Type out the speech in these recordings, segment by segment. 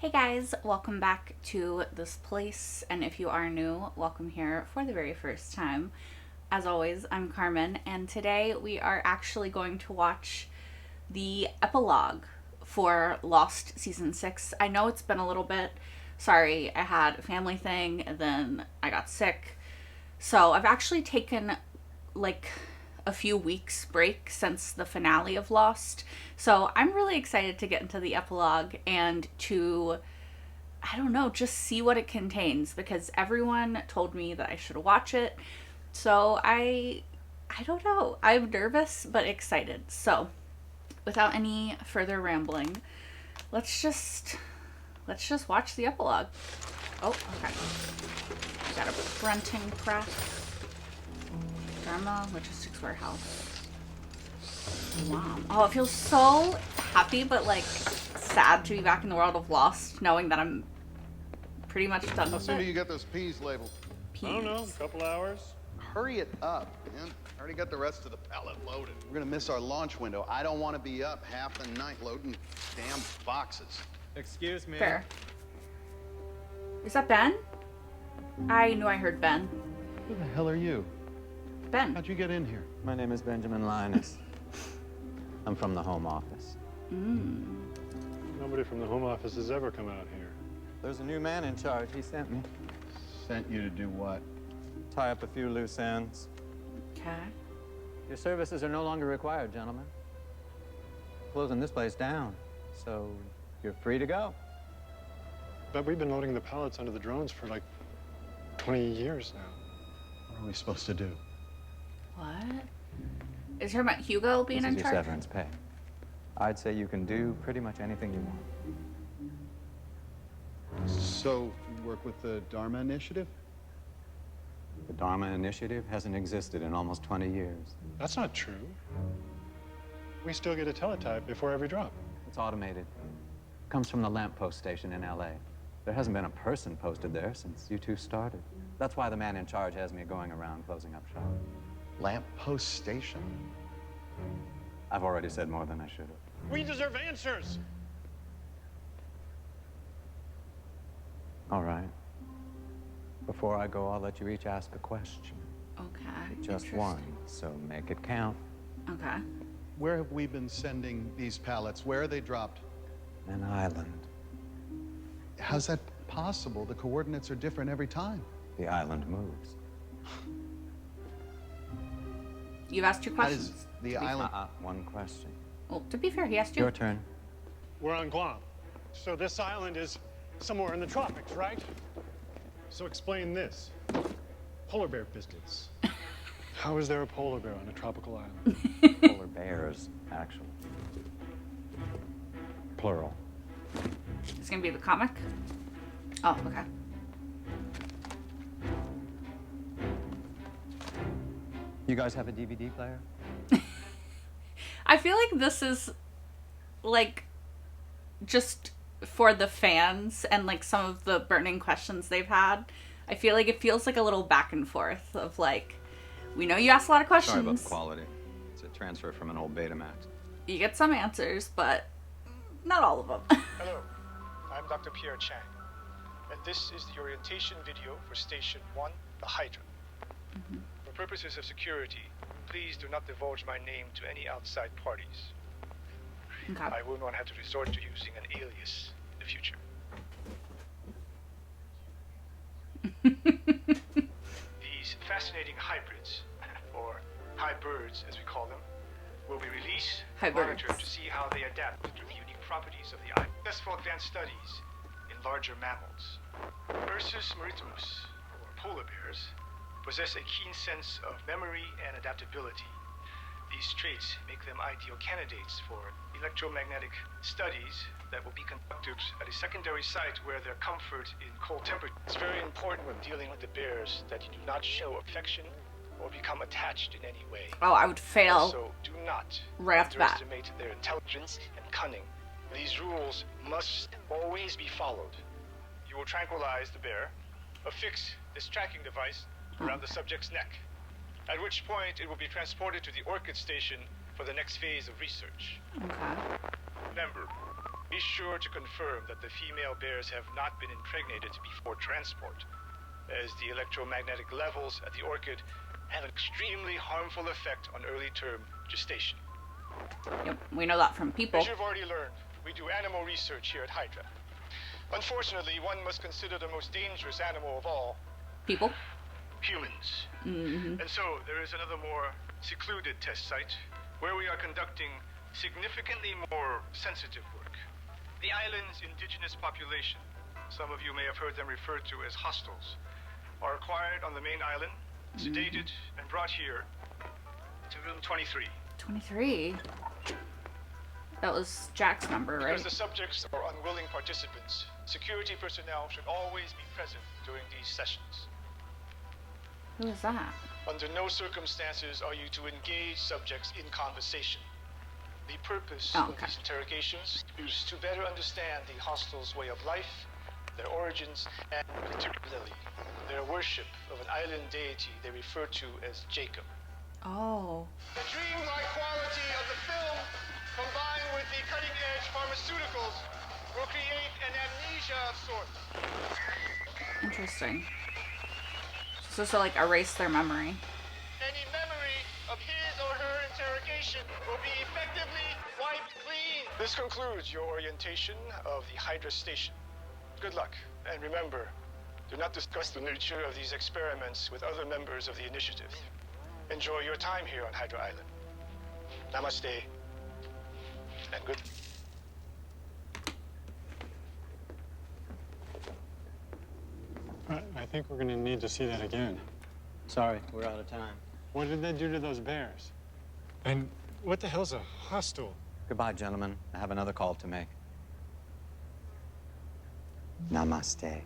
Hey guys, welcome back to this place, and if you are new, welcome here for the very first time. As always, I'm Carmen, and today we are actually going to watch the epilogue for Lost Season 6. I know it's been a little bit. Sorry, I had a family thing, and then I got sick. So I've actually taken like a few weeks break since the finale of Lost. So I'm really excited to get into the epilogue and to, I don't know, just see what it contains because everyone told me that I should watch it. So I don't know. I'm nervous but excited. So without any further rambling, let's just watch the epilogue. Oh, okay. We got a printing press. Dharma Logistics Warehouse. Wow. Oh, it feels so happy but like sad to be back in the world of Lost, knowing that I'm pretty much done How with soon do it. you get those peas labeled? Peas. I don't know, a couple hours. Hurry it up, man. I already got the rest of the pallet loaded. We're gonna miss our launch window. I don't want to be up half the night loading damn boxes. Excuse me. Fair. Is that Ben? I knew I heard Ben. Who the hell are you? Ben. How'd you get in here? My name is Benjamin Linus. I'm from the Home Office. Nobody from the Home Office has ever come out here. There's a new man in charge. He sent me. Sent you to do what? Tie up a few loose ends. Okay. Your services are no longer required, gentlemen. Closing this place down, so you're free to go. But we've been loading the pallets under the drones for like 20 years now. What are we supposed to do? What? Is her about Hugo being This in is your charge? severance pay. I'd say you can do pretty much anything you want. So, you work with the Dharma Initiative? The Dharma Initiative hasn't existed in almost 20 years. That's not true. We still get a teletype before every drop. It's automated. Comes from the lamppost station in LA. There hasn't been a person posted there since you two started. That's why the man in charge has me going around closing up shop. Lamppost station? I've already said more than I should have. We deserve answers! All right. Before I go, I'll let you each ask a question. Okay. Just one, so make it count. Okay. Where have we been sending these pallets? Where are they dropped? An island. How's that possible? The coordinates are different every time. The island moves. You've asked your How questions. does the island... One question. Well, to be fair, he asked you. Your turn. We're on Guam. So this island is somewhere in the tropics, right? So explain this. Polar bear business. How is there a polar bear on a tropical island? Polar bears, actually. Plural. It's gonna be the comic. Oh, okay. You guys have a DVD player? I feel like this is like just for the fans and like some of the burning questions they've had. I feel like it feels like a little back and forth of like, we know you asked a lot of questions. Sorry about the quality. It's a transfer from an old Betamax. You get some answers, but not all of them. Hello, I'm Dr. Pierre Chang, and this is the orientation video for Station 1, the Hydra. For purposes of security, please do not divulge my name to any outside parties. Okay. I will not have to resort to using an alias in the future. These fascinating hybrids, or hybrids as we call them, will be released and Hybrids. monitored to see how they adapt to the unique properties of the island. Successful advanced studies in larger mammals. Ursus maritimus, or polar bears, possess a keen sense of memory and adaptability. These traits make them ideal candidates for electromagnetic studies that will be conducted at a secondary site where their comfort in cold temperatures. It's very important when dealing with the bears that you do not show affection or become attached in any way. Oh, I would fail Also, do not right off the bat. underestimate their intelligence and cunning. These rules must always be followed. You will tranquilize the bear, affix this tracking device around the subject's neck, at which point it will be transported to the Orchid Station for the next phase of research. Okay. Remember, Be sure to confirm that the female bears have not been impregnated before transport, as the electromagnetic levels at the orchid have an extremely harmful effect on early-term gestation. Yep, we know that from people. As you've already learned, we do animal research here at Hydra. Unfortunately, one must consider the most dangerous animal of all. People? Humans. Mm-hmm. And so, there is another more secluded test site where we are conducting significantly more sensitive work. The island's indigenous population, some of you may have heard them referred to as hostiles, are acquired on the main island, sedated, and brought here to room 23. 23? That was Jack's number, right? Because the subjects are unwilling participants, security personnel should always be present during these sessions. Who is that? Under no circumstances are you to engage subjects in conversation. The purpose of these interrogations is to better understand the hostiles' way of life, their origins, and particularly their worship of an island deity they refer to as Jacob. Oh. The dreamlike quality of the film, combined with the cutting-edge pharmaceuticals, will create an amnesia of sorts. Interesting. So to like erase their memory. Any memory of his or her interrogation will be effectively wiped clean. This concludes your orientation of the Hydra station. Good luck, and remember, do not discuss the nature of these experiments with other members of the initiative. Enjoy your time here on Hydra Island. Namaste, and good. I think we're gonna need to see that again. Sorry, we're out of time. What did they do to those bears? And what the hell's a hostile? Goodbye, gentlemen. I have another call to make. Namaste.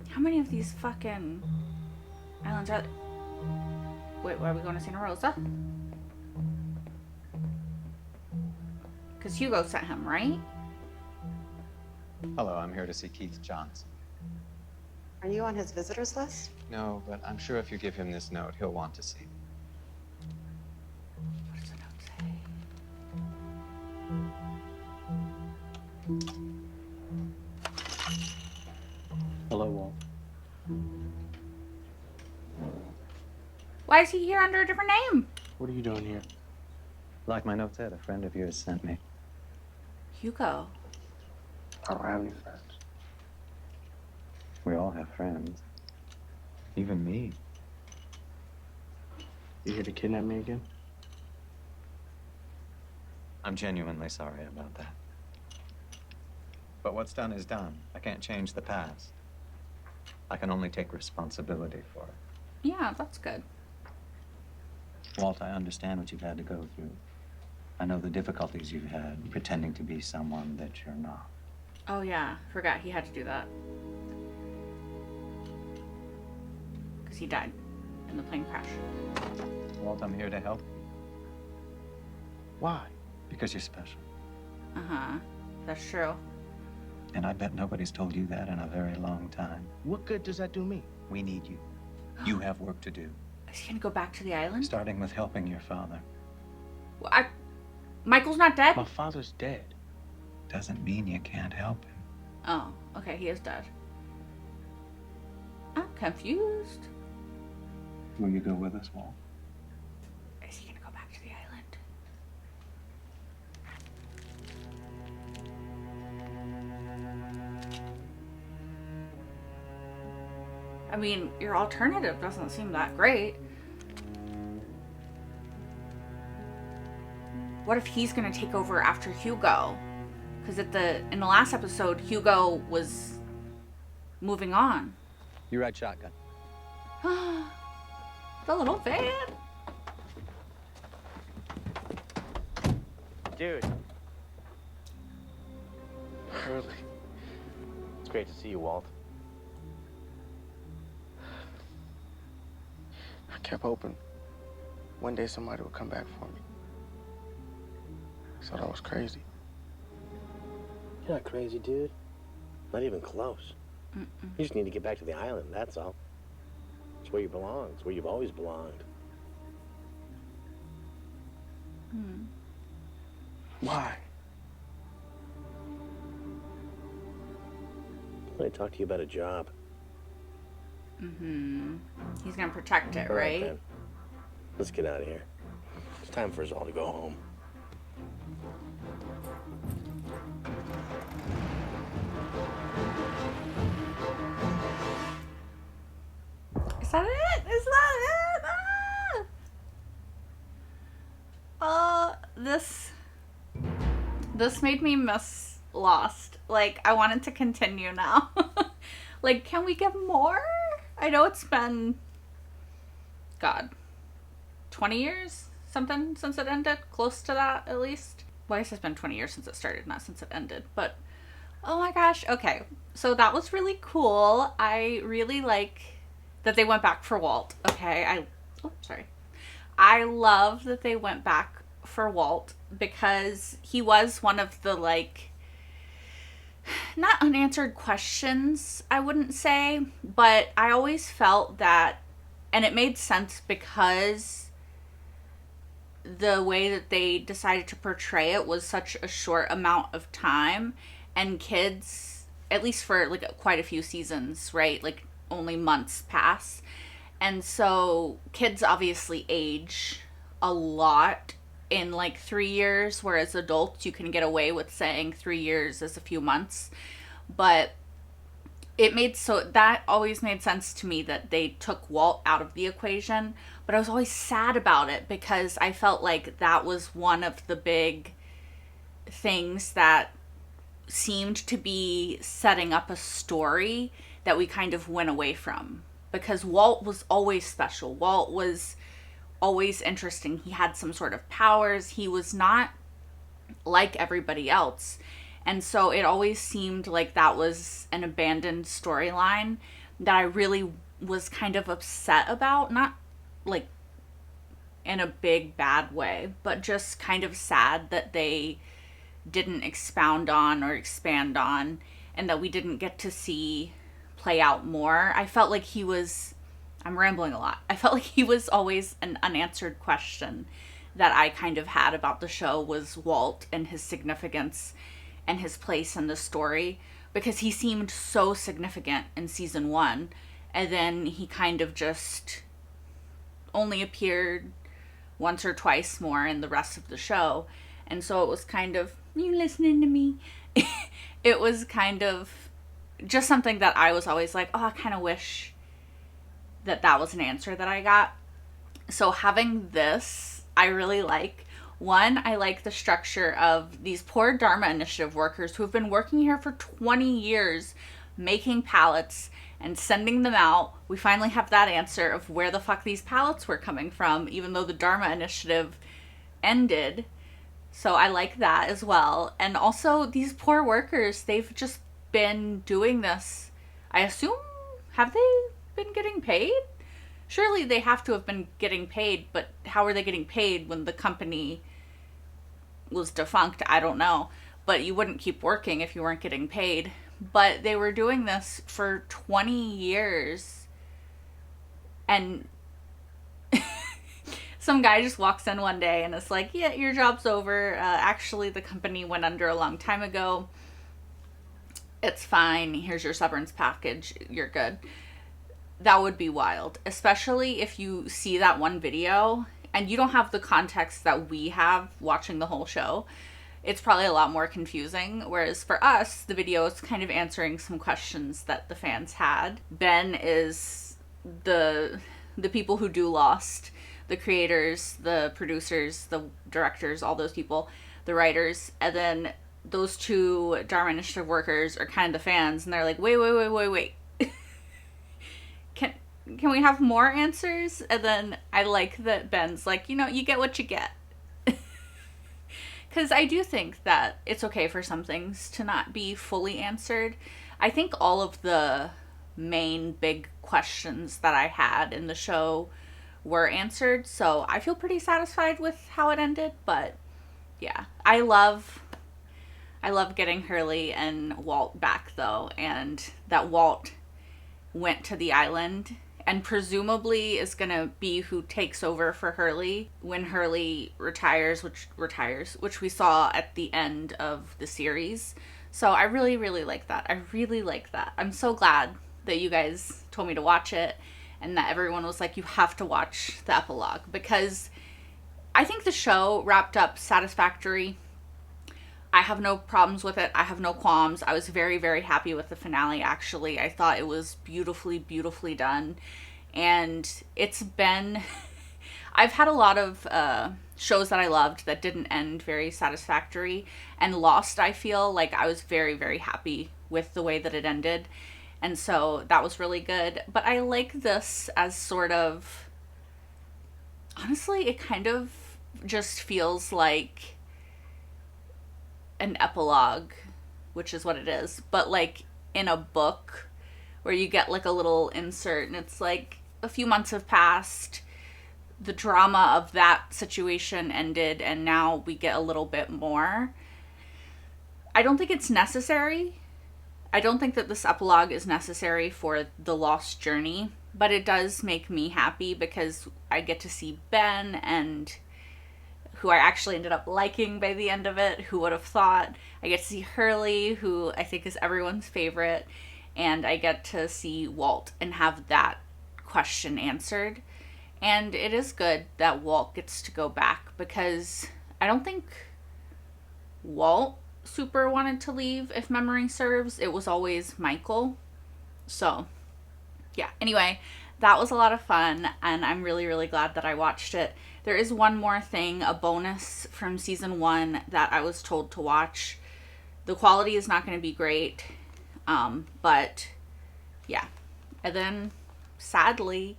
How many of these fucking islands are... Wait, where are we going to Santa Rosa? Because Hugo sent him, right? Hello, I'm here to see Keith Johnson. Are you on his visitors list? No, but I'm sure if you give him this note, he'll want to see me. What does the note say? Hello, Walt. Why is he here under a different name? What are you doing here? Like my note said, a friend of yours sent me. Hugo. I don't have any friends. We all have friends. Even me. You here to kidnap me again? I'm genuinely sorry about that. But what's done is done. I can't change the past. I can only take responsibility for it. Yeah, that's good. Walt, I understand what you've had to go through. I know the difficulties you've had pretending to be someone that you're not. Oh yeah, forgot he had to do that. Because he died in the plane crash. Walt, I'm here to help. Why? Because you're special. Uh-huh. That's true. And I bet nobody's told you that in a very long time. What good does that do me? We need you. You have work to do. Is he gonna go back to the island? Starting with helping your father. Well, Michael's not dead? My father's dead. Doesn't mean you can't help him. Oh, okay, he is dead. I'm confused. Will you go with us, Walt? Is he gonna go back to the island? I mean, your alternative doesn't seem that great. What if he's gonna take over after Hugo? Because in the last episode, Hugo was moving on. You ride shotgun. The little van. Dude. Early. It's great to see you, Walt. I kept hoping one day somebody would come back for me. I thought I was crazy. You're not crazy, dude. Not even close. You just need to get back to the island, that's all. It's where you belong. It's where you've always belonged. Why? I want to talk to you about a job. He's gonna protect it, All right? then. Let's get out of here. It's time for us all to go home. Is that it? Is that it? This made me miss Lost. Like, I wanted to continue now. Like, can we get more? I know it's been, God, 20 years? Something since it ended? Close to that, at least. Well, I guess it's been 20 years since it started, not since it ended. But, oh my gosh. Okay, so that was really cool. I really like that they went back for Walt. Okay, I love that they went back for Walt because he was one of the, like, not unanswered questions, I wouldn't say, but I always felt that, and it made sense because the way that they decided to portray it was such a short amount of time, and kids, at least for like quite a few seasons, right, like only months pass, and so kids obviously age a lot in like 3 years, whereas adults, you can get away with saying 3 years is a few months. But that always made sense to me that they took Walt out of the equation. But I was always sad about it because I felt like that was one of the big things that seemed to be setting up a story that we kind of went away from. Because Walt was always special. Walt was always interesting. He had some sort of powers. He was not like everybody else. And so it always seemed like that was an abandoned storyline that I really was kind of upset about. Not like in a big bad way, but just kind of sad that they didn't expound on or expand on, and that we didn't get to see play out more. I felt like I'm rambling a lot. I felt like he was always an unanswered question that I kind of had about the show, was Walt and his significance and his place in the story, because he seemed so significant in season 1, and then he kind of just only appeared once or twice more in the rest of the show. And so it was kind of, you listening to me? It was kind of just something that I was always like, oh, I kind of wish that was an answer that I got. So having this, I really like. One, I like the structure of these poor Dharma Initiative workers who have been working here for 20 years making pallets and sending them out. We finally have that answer of where the fuck these pallets were coming from, even though the Dharma Initiative ended. So I like that as well. And also, these poor workers, they've just been doing this. I assume, have they been getting paid? Surely they have to have been getting paid, but how are they getting paid when the company was defunct? I don't know. But you wouldn't keep working if you weren't getting paid. But they were doing this for 20 years. And some guy just walks in one day and is like, yeah, your job's over. Actually, the company went under a long time ago. It's fine. Here's your severance package. You're good. That would be wild, especially if you see that one video and you don't have the context that we have watching the whole show. It's probably a lot more confusing, whereas for us, the video is kind of answering some questions that the fans had. Ben is the people who do Lost, the creators, the producers, the directors, all those people, the writers, and then those two Dharma Initiative workers are kind of the fans, and they're like, wait. Can we have more answers? And then I like that Ben's like, you get what you get. Because I do think that it's okay for some things to not be fully answered. I think all of the main big questions that I had in the show were answered, so I feel pretty satisfied with how it ended. But yeah, I love getting Hurley and Walt back, though, and that Walt went to the island and presumably is going to be who takes over for Hurley when Hurley retires, which we saw at the end of the series. So I really, really like that. I really like that. I'm so glad that you guys told me to watch it and that everyone was like, you have to watch the epilogue, because I think the show wrapped up satisfactory. I have no problems with it. I have no qualms. I was very, very happy with the finale, actually. I thought it was beautifully, beautifully done. And it's been... I've had a lot of shows that I loved that didn't end very satisfactory. And Lost, I feel like I was very, very happy with the way that it ended. And so that was really good. But I like this as sort of... Honestly, it kind of just feels like an epilogue, which is what it is, but like in a book where you get like a little insert and it's like a few months have passed, the drama of that situation ended, and now we get a little bit more. I don't think it's necessary. I don't think that this epilogue is necessary for the Lost journey, but it does make me happy because I get to see Ben, and who I actually ended up liking by the end of it. Who would have thought? I get to see Hurley, who I think is everyone's favorite, and I get to see Walt and have that question answered. And it is good that Walt gets to go back, because I don't think Walt super wanted to leave, if memory serves. It was always Michael. So, yeah. Anyway, that was a lot of fun, and I'm really, really glad that I watched it. There is one more thing, a bonus from season 1 that I was told to watch. The quality is not going to be great, but yeah. And then, sadly,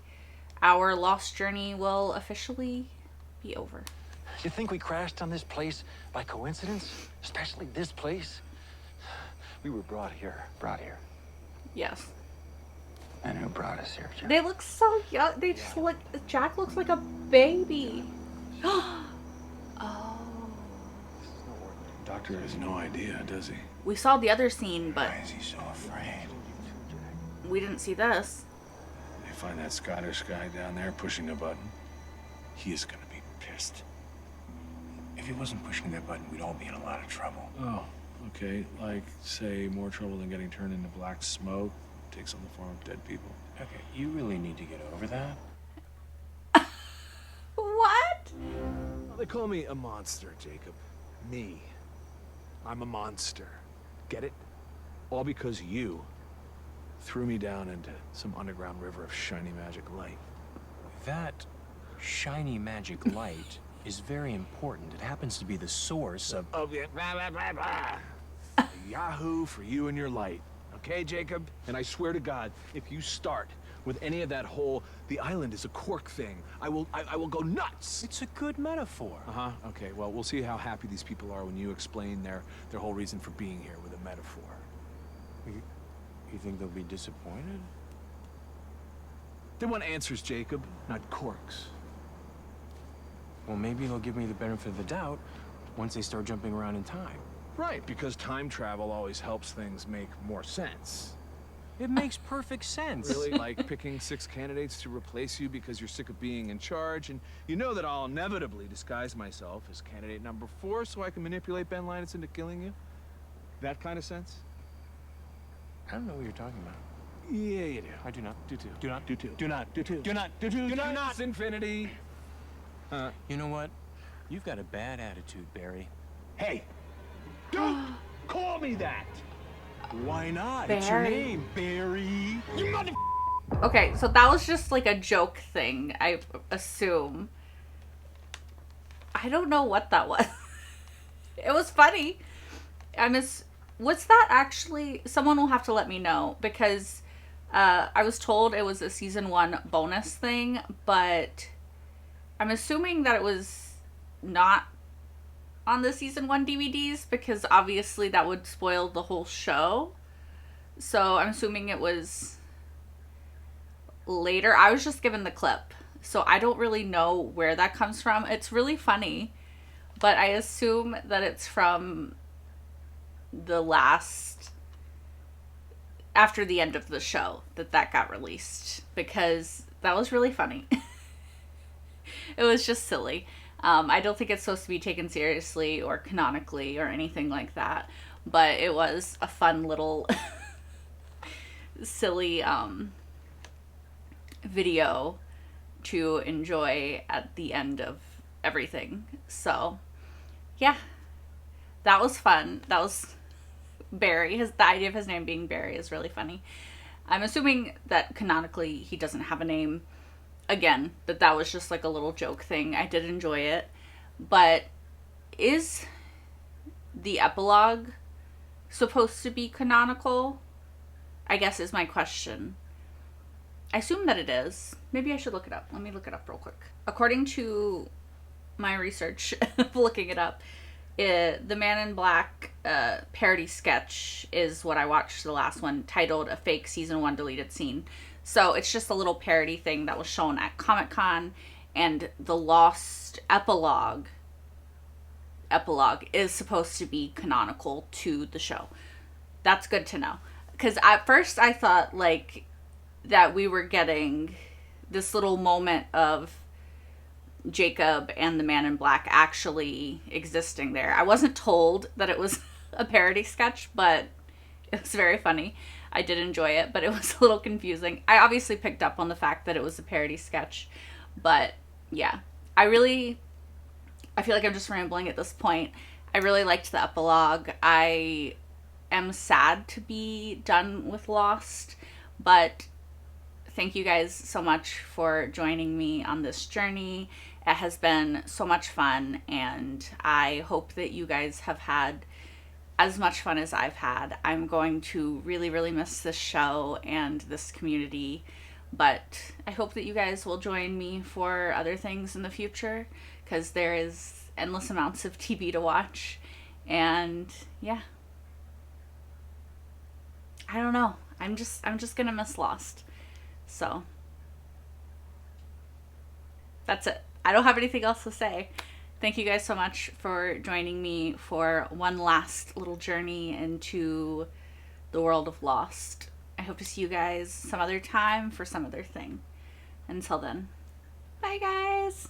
our Lost journey will officially be over. You think we crashed on this place by coincidence? Especially this place? We were brought here. Yes. And who brought us here, Jack? They look so young. They just look... Jack looks like a baby. Oh. Doctor has no idea, does he? We saw the other scene, but... Why is he so afraid? We didn't see this. They find that Scottish guy down there pushing a button. He is gonna be pissed. If he wasn't pushing that button, we'd all be in a lot of trouble. Oh, okay. Like, say, more trouble than getting turned into black smoke. Takes on the form of dead people. Okay, you really need to get over that. What? Well, they call me a monster, Jacob. Me. I'm a monster. Get it? All because you threw me down into some underground river of shiny magic light. That shiny magic light is very important. It happens to be the source of... Oh, yeah. Yahoo for you and your light. Okay, Jacob? And I swear to God, if you start with any of that whole, the island is a cork thing, I will go nuts. It's a good metaphor. Uh-huh. Okay, well, we'll see how happy these people are when you explain their whole reason for being here with a metaphor. You think they'll be disappointed? They want answers, Jacob, not corks. Well, maybe they'll give me the benefit of the doubt once they start jumping around in time. Right, because time travel always helps things make more sense. It makes perfect sense. Really? Like picking 6 candidates to replace you because you're sick of being in charge, and you know that I'll inevitably disguise myself as candidate number 4 so I can manipulate Ben Linus into killing you? That kind of sense? I don't know what you're talking about. Yeah, you do. I do not. Do too. Do not. Do too. Do not. Do too. Do not. Do too. Do not. It's infinity. You know what? You've got a bad attitude, Barry. Hey! Don't call me that! Why not? Barry. It's your name, Barry. You mother... Okay, so that was just like a joke thing, I assume. I don't know what that was. It was funny. Was that actually... Someone will have to let me know, because I was told it was a season 1 bonus thing, but I'm assuming that it was not on the season 1 DVDs, because obviously that would spoil the whole show. So I'm assuming it was later. I was just given the clip, so I don't really know where that comes from. It's really funny, but I assume that it's from the last after the end of the show that got released, because that was really funny. It was just silly. I don't think it's supposed to be taken seriously or canonically or anything like that, but it was a fun little silly video to enjoy at the end of everything. So yeah, that was fun. That was Barry. The idea of his name being Barry is really funny. I'm assuming that canonically he doesn't have a name. Again, that was just like a little joke thing. I did enjoy it. But is the epilogue supposed to be canonical? I guess is my question. I assume that it is. Maybe I should look it up. Let me look it up real quick. According to my research of looking it up, the Man in Black parody sketch is what I watched, the last one, titled A Fake Season 1 Deleted Scene. So it's just a little parody thing that was shown at Comic-Con, and the Lost epilogue is supposed to be canonical to the show. That's good to know. Because at first I thought, like, that we were getting this little moment of Jacob and the Man in Black actually existing there. I wasn't told that it was a parody sketch, but it was very funny. I did enjoy it, but it was a little confusing. I obviously picked up on the fact that it was a parody sketch, but yeah. I feel like I'm just rambling at this point. I really liked the epilogue. I am sad to be done with Lost, but thank you guys so much for joining me on this journey. It has been so much fun, and I hope that you guys have had as much fun as I've had. I'm going to really, really miss this show and this community, but I hope that you guys will join me for other things in the future, because there is endless amounts of TV to watch. And yeah, I don't know. I'm just gonna miss Lost. So that's it. I don't have anything else to say. Thank you guys so much for joining me for one last little journey into the world of Lost. I hope to see you guys some other time for some other thing. Until then, bye guys.